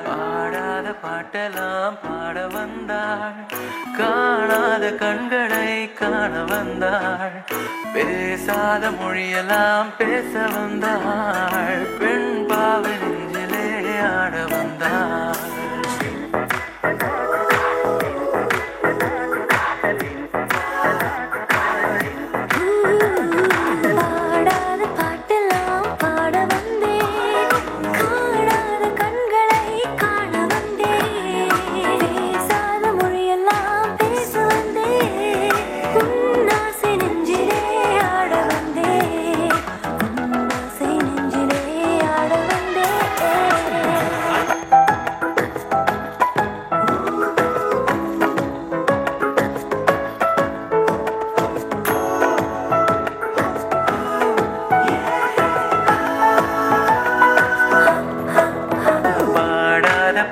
பாடாத பாட்டெல்லாம் பாட வந்தாள், காணாத கண்களை காண வந்தாள், பேசாத மொழியெல்லாம் பேச வந்தாள், பெண் பாவை நெஞ்சிலே ஆட வந்தாள்.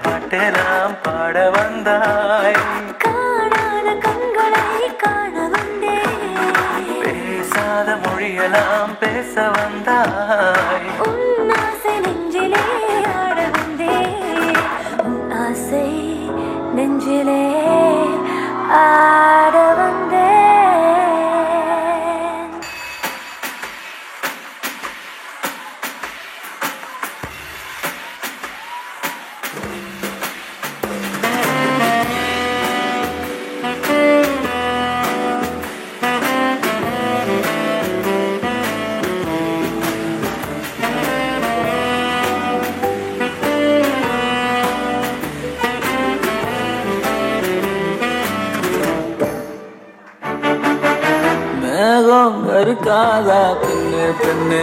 பாட்டெல்லாம் பாட வந்தாய், காணாத கண்களை காண வந்தேன், பேசாத மொழியெல்லாம் பேச வந்தாய், உன் ஆசை நெஞ்சிலே ஆட வந்தேன், உன் ஆசை நெஞ்சிலே ஆட வந்தேன். மேகம் இருக்காதா பெண்ணு பெண்ணு,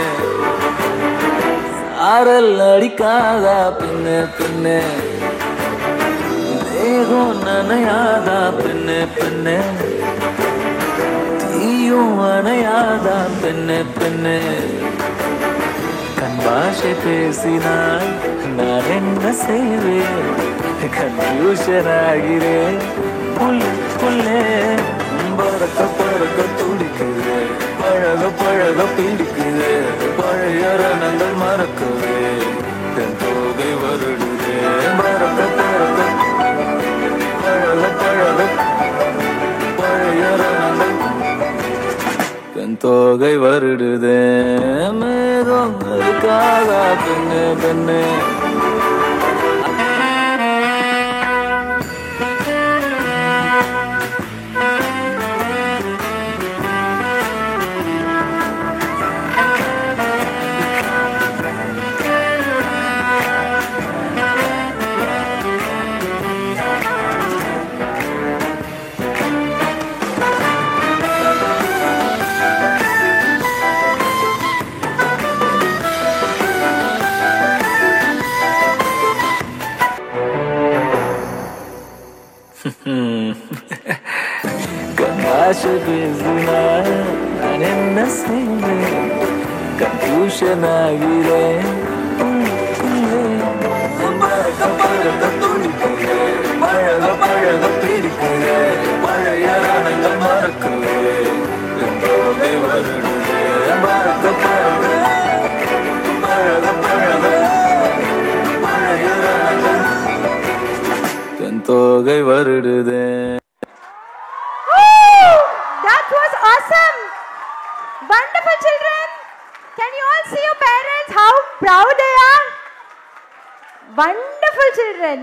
சாரல் அடிக்காதா பெண்ணு பெண்ணு, தேகம் நனையாதா பெண்ணு பெண்ணு, தீயும் அணையாதா பெண்ணு பெண்ணு, கண் பாஷை பேசினால் நான் என்ன செய்வேன், கன்ஃபியூஷன் ஆகிறேன், புல்லே பறக்க பறக்க துடிக்குது, பழக பழக பிடிக்குது, பழைய ரணங்கள் மறக்குது, தன் தோகை வருடுது, பறக்க பறக்க பழக பழக பழைய ரணங்கள் தன் தோகை வருடுது. மேகம் இருக்காதா பெண்ணு பெண்ணு, கண்ணாசை பேசினால் நான் என்ன செய்வேன், கன்ஃபியூஷன் ஆகிறேன், பறக்க பறக்க துடிக்கிறேன், பழக பழக பிடிக்கிறேன், பழைய ரணங்கள் மறக்கிறேன், என் தோகை வருடுது, பறக்க பறக்க பழக பழக பழைய ரணங்கள் என் தோகை வருடுது. That was awesome! Wonderful children! Can you all see your parents, how proud they are? Wonderful children!